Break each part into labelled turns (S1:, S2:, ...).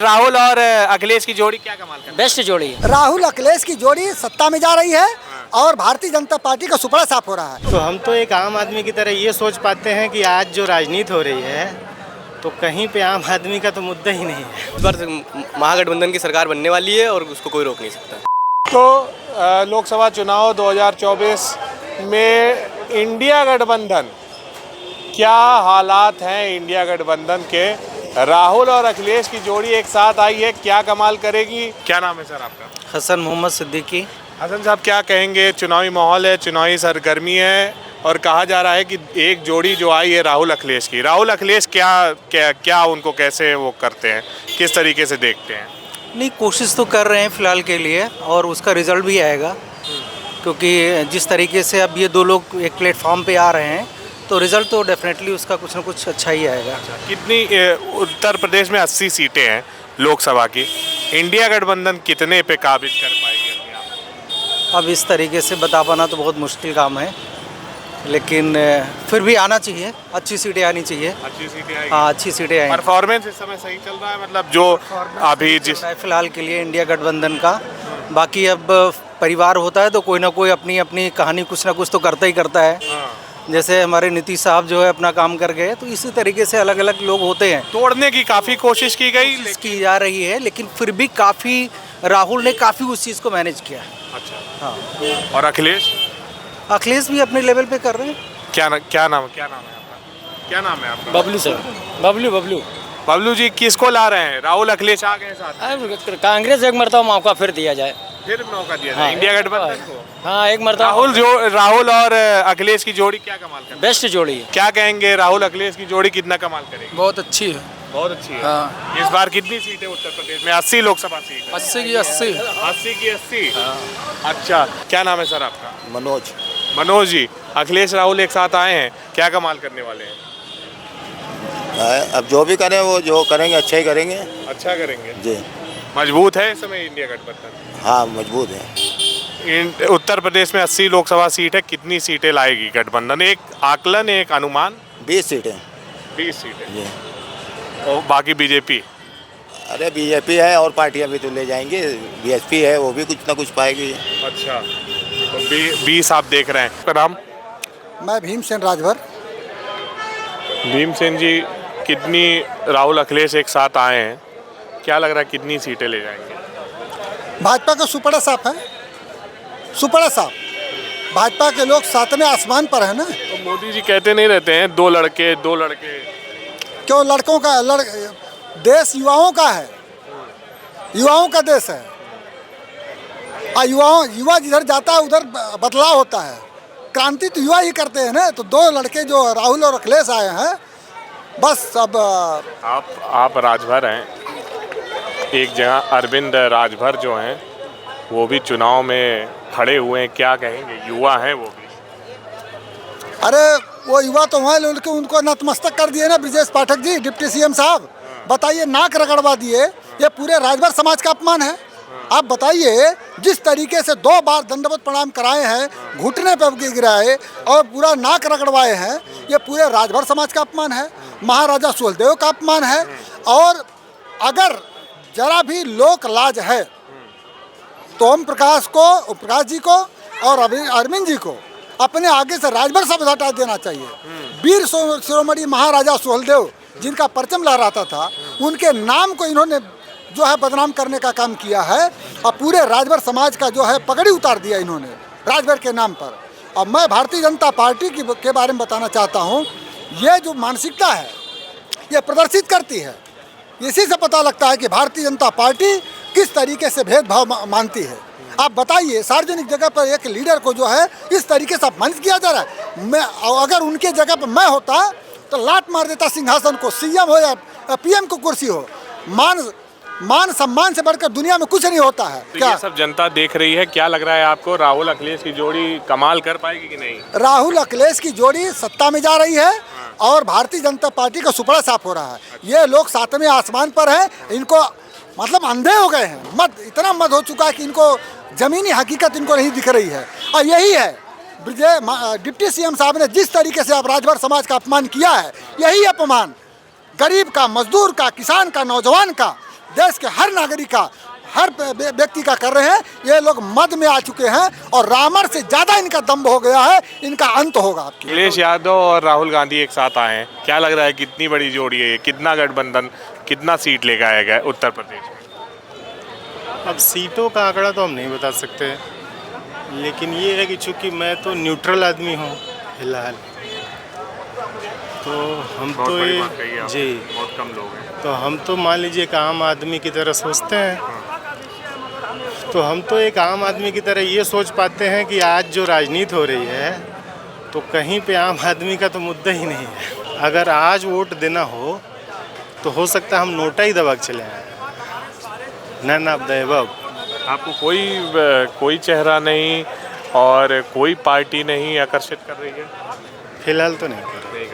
S1: राहुल और अखिलेश की जोड़ी क्या कमाल कर
S2: बेस्ट जोड़ी है।
S3: राहुल अखिलेश की जोड़ी सत्ता में जा रही है और भारतीय जनता पार्टी का सुपड़ा साफ हो रहा है।
S4: तो हम तो एक आम आदमी की तरह ये सोच पाते हैं कि आज जो राजनीति हो रही है तो कहीं पे आम आदमी का तो मुद्दा ही नहीं है।
S5: इस बार महागठबंधन की सरकार बनने वाली है और उसको कोई रोक नहीं सकता।
S1: तो लोकसभा चुनाव 2024 में इंडिया गठबंधन, क्या हालात हैं इंडिया गठबंधन के? राहुल और अखिलेश की जोड़ी एक साथ आई है, क्या कमाल करेगी? क्या नाम है सर आपका?
S4: हसन मोहम्मद सिद्दीकी।
S1: हसन साहब, क्या कहेंगे? चुनावी माहौल है, चुनावी सरगर्मी है और कहा जा रहा है कि एक जोड़ी जो आई है राहुल अखिलेश की। राहुल अखिलेश क्या क्या क्या उनको कैसे वो करते हैं, किस तरीके से देखते हैं?
S6: नहीं, कोशिश तो कर रहे हैं फ़िलहाल के लिए और उसका रिज़ल्ट भी आएगा, क्योंकि जिस तरीके से अब ये दो लोग एक प्लेटफॉर्म पे आ रहे हैं तो रिज़ल्ट तो डेफिनेटली उसका कुछ ना कुछ अच्छा ही आएगा।
S1: कितनी उत्तर प्रदेश में 80 सीटें हैं लोकसभा की, इंडिया गठबंधन कितने पे काबिज कर पाएगी अपने आप?
S6: अब इस तरीके से बता पाना तो बहुत मुश्किल काम है, लेकिन फिर भी आना चाहिए, अच्छी सीटें आनी चाहिए।
S1: अच्छी सीटें आएगी?
S6: हाँ, अच्छी सीटें आएंगी।
S1: परफॉर्मेंस इस समय सही चल रहा है, मतलब जो अभी जिस
S6: फिलहाल के लिए इंडिया गठबंधन का। बाकी अब परिवार होता है तो कोई ना कोई अपनी अपनी कहानी कुछ ना कुछ तो करता ही करता है। जैसे हमारे नीतीश साहब जो है अपना काम कर गए, तो इसी तरीके से अलग अलग लोग होते हैं।
S1: तोड़ने की काफ़ी कोशिश की गई,
S6: की जा रही है, लेकिन फिर भी काफ़ी राहुल ने काफ़ी उस चीज़ को मैनेज किया है।
S1: अच्छा।
S6: हाँ,
S1: और अखिलेश
S6: अखिलेश भी अपने लेवल पे कर रहे हैं।
S1: क्या नाम है आपका? क्या नाम है आपका?
S2: बबलू सर, बबलू
S1: बबलू जी, किसको ला रहे हैं? राहुल अखिलेश आ गए साथ,
S2: कांग्रेस एक मरतबा मौका फिर दिया जाए।
S1: फिर मौका दिया जाए इंडिया गठबंधन को।
S2: हाँ, एक मरतबा।
S1: राहुल और अखिलेश की जोड़ी क्या कमाल कर?
S2: बेस्ट जोड़ी है।
S1: क्या कहेंगे, राहुल अखिलेश की जोड़ी कितना कमाल करेगी?
S7: बहुत अच्छी है।
S1: बहुत अच्छी है।
S7: हाँ।
S1: इस बार कितनी सीटें उत्तर प्रदेश में? 80 लोकसभा सीट।
S7: 80 की 80।
S1: 80 की 80। अच्छा, क्या नाम है सर आपका? मनोज जी, अखिलेश राहुल एक साथ आए हैं, क्या कमाल करने वाले हैं?
S8: अब जो भी करें वो जो करेंगे अच्छा ही करेंगे।
S1: अच्छा करेंगे
S8: जी।
S1: मजबूत है इस समय इंडिया गठबंधन?
S8: हाँ, मजबूत है।
S1: उत्तर प्रदेश में 80 लोकसभा सीट है, कितनी सीटें लाएगी गठबंधन? एक आकलन, एक अनुमान?
S8: 20 सीटें।
S1: 20 सीटें।
S8: जी।
S1: और बाकी बीजेपी?
S8: अरे बीजेपी है और पार्टियां भी तो ले जाएंगे। बीएसपी है, वो भी कुछ ना कुछ पाएगी।
S1: अच्छा, तो 20 आप देख रहे हैं। आपका नाम?
S3: मैं भीमसेन राजभर।
S1: भीमसेन जी, कितनी राहुल अखिलेश एक साथ आए हैं, क्या लग रहा है कितनी सीटें ले जाएंगे?
S3: भाजपा का सुपड़ा साफ है, सुपड़ा साफ। भाजपा के लोग सातवें आसमान पर है ना।
S1: तो मोदी जी कहते नहीं रहते हैं दो लड़के?
S3: क्यों? लड़कों का देश युवाओं का है, युवाओं का देश है। युवा जिधर जाता है उधर बदलाव होता है। क्रांति तो युवा ही करते हैं ना। तो दो लड़के जो राहुल और अखिलेश आए हैं, बस अब
S1: आप राजभर हैं, एक जगह अरविंद राजभर जो हैं वो भी चुनाव में खड़े हुए हैं, क्या कहेंगे? युवा हैं वो भी।
S3: अरे वो युवा तो वहाँ उनको नतमस्तक कर दिए ना ब्रजेश पाठक जी, डिप्टी सीएम साहब। बताइए, नाक रगड़वा दिए। ये पूरे राजभर समाज का अपमान है। आप बताइए, जिस तरीके से 2 बार दंडवत प्रणाम कराए हैं, घुटने पर गिराए और पूरा नाक रगड़वाए हैं, ये पूरे राजभर समाज का अपमान है, महाराजा सुहेलदेव का अपमान है। और अगर जरा भी लोक लाज है तो ओम प्रकाश जी को और अरविंद जी को अपने आगे से राजभर शब्द हटा देना चाहिए। वीर शिरोमणि महाराजा सुहेलदेव जिनका परचम लहराता था, उनके नाम को इन्होंने जो है बदनाम करने का काम किया है और पूरे राजभर समाज का जो है पगड़ी उतार दिया इन्होंने राजभर के नाम पर। और मैं भारतीय जनता पार्टी के बारे में बताना चाहता हूँ, ये जो मानसिकता है ये प्रदर्शित करती है। इसी से पता लगता है कि भारतीय जनता पार्टी किस तरीके से भेदभाव मानती है। आप बताइए, सार्वजनिक जगह पर एक लीडर को जो है इस तरीके से अपमानित किया जा रहा है। मैं अगर उनके जगह पर मैं होता तो लात मार देता सिंहासन को, सीएम हो या पीएम को कुर्सी हो। मान सम्मान से बढ़कर दुनिया में कुछ नहीं होता है।
S1: तो क्या ये सब जनता देख रही है? क्या लग रहा है आपको, राहुल अखिलेश की जोड़ी कमाल कर पाएगी कि नहीं?
S3: राहुल अखिलेश की जोड़ी सत्ता में जा रही है और भारतीय जनता पार्टी का सुपड़ा साफ हो रहा है। ये लोग सातवें आसमान पर हैं, इनको मतलब अंधे हो गए हैं। इतना मद हो चुका है कि इनको जमीनी हकीकत इनको नहीं दिख रही है। और यही है डिप्टी सीएम साहब ने जिस तरीके से अब राजभर समाज का अपमान किया है, यही अपमान गरीब का, मजदूर का, किसान का, नौजवान का, देश के हर नागरिक का, हर व्यक्ति का कर रहे हैं। ये लोग मद में आ चुके हैं और रावण से ज़्यादा इनका दम्भ हो गया है। इनका अंत होगा आपकी।
S1: अखिलेश यादव और राहुल गांधी एक साथ आए हैं, क्या लग रहा है कितनी बड़ी जोड़ी है, कितना गठबंधन, कितना सीट लेकर आएगा उत्तर प्रदेश में?
S4: अब सीटों का आंकड़ा तो हम नहीं बता सकते, लेकिन ये है कि चूँकि मैं तो न्यूट्रल आदमी हूँ फिलहाल, तो हम
S1: बहुत
S4: तो
S1: बड़ी बात कही
S4: ये
S1: आपने,
S4: जी,
S1: बहुत कम लोग हैं।
S4: तो हम तो मान लीजिए एक आम आदमी की तरह सोचते हैं। तो हम तो एक आम आदमी की तरह ये सोच पाते हैं कि आज जो राजनीति हो रही है तो कहीं पे आम आदमी का तो मुद्दा ही नहीं है। अगर आज वोट देना हो तो सकता है हम नोटा ही दबा के चले आए, नन ऑफ द अबव।
S1: आपको कोई चेहरा नहीं और कोई पार्टी नहीं आकर्षित कर रही है?
S4: फिलहाल तो नहीं कर रहे,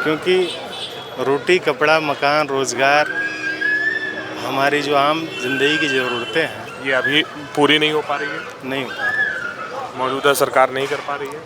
S4: क्योंकि रोटी कपड़ा मकान रोज़गार हमारी जो आम जिंदगी की ज़रूरतें हैं
S1: ये अभी पूरी नहीं हो पा रही है,
S4: नहीं हो पा रही।
S1: मौजूदा सरकार नहीं कर पा रही है।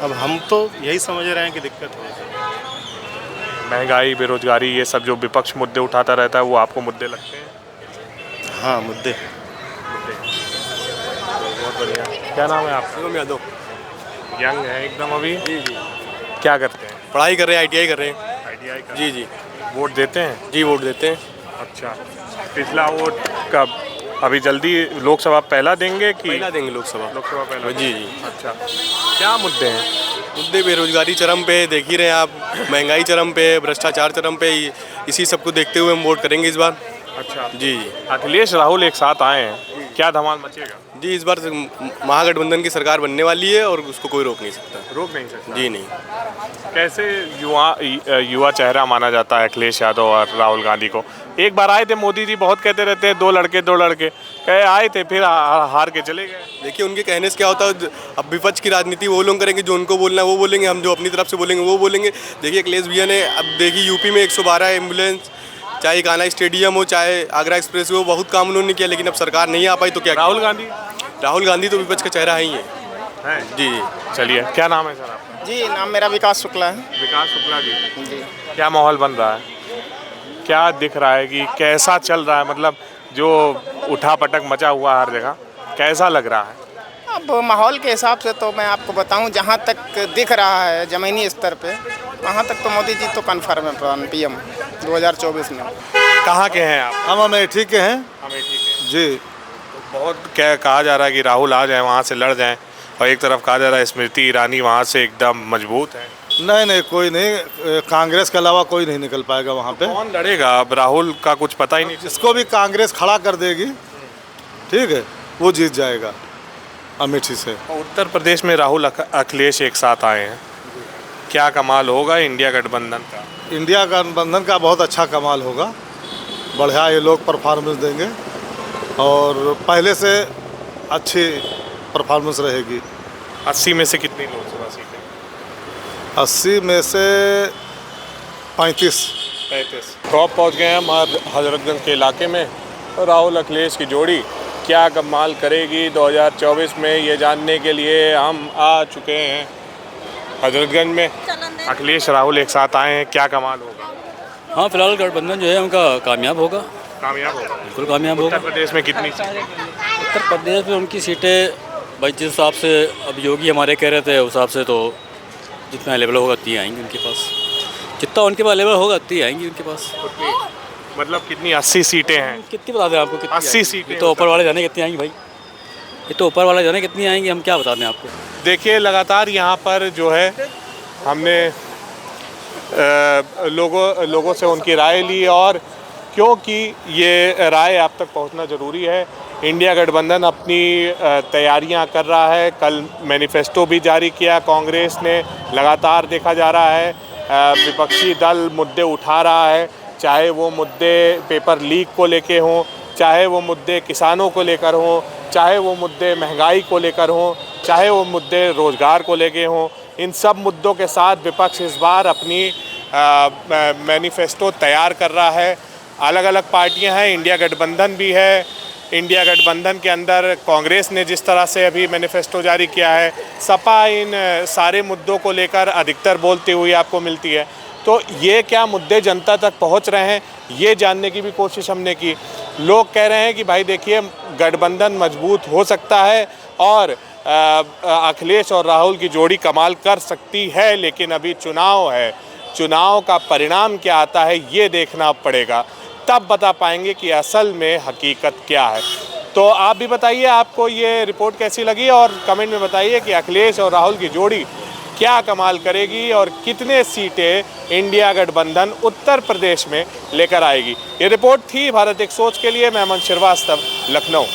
S4: अब हम तो यही समझ रहे हैं कि दिक्कत हो रही है।
S1: महंगाई, बेरोजगारी, ये सब जो विपक्ष मुद्दे उठाता रहता है वो आपको मुद्दे लगते हैं?
S4: हाँ, मुद्दे।
S1: बहुत बढ़िया। क्या नाम है आपका?
S5: शुभम यादव।
S1: यंग है एकदम अभी?
S5: जी जी।
S1: क्या करते हैं?
S5: पढ़ाई कर रहे हैं, ITI कर रहे हैं।
S1: ITI का?
S5: जी जी।
S1: वोट देते हैं?
S5: जी, वोट देते हैं।
S1: अच्छा, पिछला वोट कब? अभी जल्दी लोकसभा पहला देंगे कि
S5: पहला देंगे लोकसभा
S1: पहला?
S5: जी जी।
S1: अच्छा, क्या मुद्दे हैं?
S5: मुद्दे बेरोजगारी चरम पे, देख ही रहे हैं आप, महंगाई चरम पे, भ्रष्टाचार चरम पे, इसी सब को देखते हुए हम वोट करेंगे इस बार।
S1: अच्छा
S5: जी जी।
S1: अखिलेश राहुल एक साथ आए हैं, क्या धमाल मचेगा?
S5: जी, इस बार महागठबंधन की सरकार बनने वाली है और उसको कोई रोक नहीं सकता।
S1: रोक नहीं सकता?
S5: जी नहीं।
S1: कैसे युवा चेहरा माना जाता है अखिलेश यादव और राहुल गांधी को? एक बार आए थे मोदी जी, बहुत कहते रहते हैं दो लड़के कहे आए थे, फिर हार के चले गए।
S5: देखिए, उनके कहने से क्या होता है, अब विपक्ष की राजनीति वो लोग करेंगे, जो उनको बोलना है वो बोलेंगे, हम जो अपनी तरफ से बोलेंगे वो बोलेंगे। देखिए, अखिलेश भैया ने अब देखिए यूपी में 112 एम्बुलेंस, चाहे कान्हा स्टेडियम हो, चाहे आगरा एक्सप्रेस हो, बहुत काम उन्होंने किया, लेकिन अब सरकार नहीं आ पाई तो क्या?
S1: राहुल गांधी
S5: तो विपक्ष का चेहरा ही है। जी जी।
S1: चलिए, क्या नाम है सर आपका?
S7: जी, नाम मेरा विकास शुक्ला है।
S1: विकास शुक्ला जी।
S7: जी,
S1: क्या माहौल बन रहा है, क्या दिख रहा है कि कैसा चल रहा है, मतलब जो उठा पटक मचा हुआ हर जगह, कैसा लग रहा है?
S7: अब माहौल के हिसाब से तो मैं आपको बताऊं, जहां तक दिख रहा है ज़मीनी स्तर पे, वहां तक तो मोदी जी तो कन्फर्म है PM 2024 में।
S1: कहाँ के हैं आप?
S9: हम अमेठी के हैं।
S1: अमेठी के।
S9: जी।
S1: बहुत क्या कहा जा रहा है कि राहुल आ जाए, वहाँ से लड़ जाएं, और एक तरफ कहा जा रहा है स्मृति ईरानी वहाँ से एकदम मजबूत है।
S9: नहीं, कोई नहीं, कांग्रेस के अलावा कोई नहीं निकल पाएगा वहाँ पे।
S1: कौन लड़ेगा? अब राहुल का कुछ पता ही नहीं।
S9: जिसको भी कांग्रेस खड़ा कर देगी, ठीक है, वो जीत जाएगा अमेठी से।
S1: उत्तर प्रदेश में राहुल अखिलेश एक साथ आए हैं, क्या कमाल होगा इंडिया गठबंधन का?
S9: इंडिया गठबंधन का बहुत अच्छा कमाल होगा, बढ़िया ये लोग परफॉर्मेंस देंगे और पहले से अच्छी परफॉर्मेंस रहेगी।
S1: 80 में से कितनी लोकसभा सीटें?
S9: 80 में से 35।
S1: टॉप पहुंच गए हम हजरतगंज के इलाके में। राहुल अखिलेश की जोड़ी क्या कमाल करेगी 2024 में, ये जानने के लिए हम आ चुके हैं हजरतगंज में। अखिलेश राहुल एक साथ आए हैं, क्या कमाल होगा?
S2: हाँ, फिलहाल गठबंधन जो है उनका कामयाब होगा।
S1: कामयाब होगा?
S2: बिल्कुल कामयाब होगा।
S1: उत्तर प्रदेश में कितनी सीटें?
S2: उत्तर प्रदेश में उनकी सीटें भाई जिस हिसाब से अब योगी हमारे कह रहे थे उस हिसाब से तो जितना लेवल होगा उतनी आएंगी उनके पास, जितना उनके पास लेवल होगा उतनी आएंगी उनके पास।
S1: मतलब कितनी? 80 सीटें हैं।
S2: कितनी बता दें आपको? कितनी
S1: 80 सीटें?
S2: ये तो ऊपर वाले जाने कितनी आएंगी भाई, ये तो ऊपर वाले जाने कितनी आएंगी, हम क्या बता दें आपको।
S1: देखिए, लगातार यहाँ पर जो है हमने लोगों से उनकी राय ली, और क्योंकि ये राय आप तक पहुँचना ज़रूरी है। इंडिया गठबंधन अपनी तैयारियां कर रहा है, कल मैनिफेस्टो भी जारी किया कांग्रेस ने। लगातार देखा जा रहा है विपक्षी दल मुद्दे उठा रहा है, चाहे वो मुद्दे पेपर लीक को लेके हों, चाहे वो मुद्दे किसानों को लेकर हों, चाहे वो मुद्दे महंगाई को लेकर हों, चाहे वो मुद्दे रोज़गार को लेके हों। इन सब मुद्दों के साथ विपक्ष इस बार अपनी मैनिफेस्टो तैयार कर रहा है। अलग अलग पार्टियां हैं, इंडिया गठबंधन भी है। इंडिया गठबंधन के अंदर कांग्रेस ने जिस तरह से अभी मैनिफेस्टो जारी किया है, सपा इन सारे मुद्दों को लेकर अधिकतर बोलती हुई आपको मिलती है। तो ये क्या मुद्दे जनता तक पहुंच रहे हैं, ये जानने की भी कोशिश हमने की। लोग कह रहे हैं कि भाई देखिए गठबंधन मजबूत हो सकता है और अखिलेश और राहुल की जोड़ी कमाल कर सकती है, लेकिन अभी चुनाव है, चुनाव का परिणाम क्या आता है ये देखना पड़ेगा, तब बता पाएंगे कि असल में हकीकत क्या है। तो आप भी बताइए आपको ये रिपोर्ट कैसी लगी और कमेंट में बताइए कि अखिलेश और राहुल की जोड़ी क्या कमाल करेगी और कितने सीटें इंडिया गठबंधन उत्तर प्रदेश में लेकर आएगी। ये रिपोर्ट थी भारत एक सोच के लिए। मैं अमन श्रीवास्तव, लखनऊ।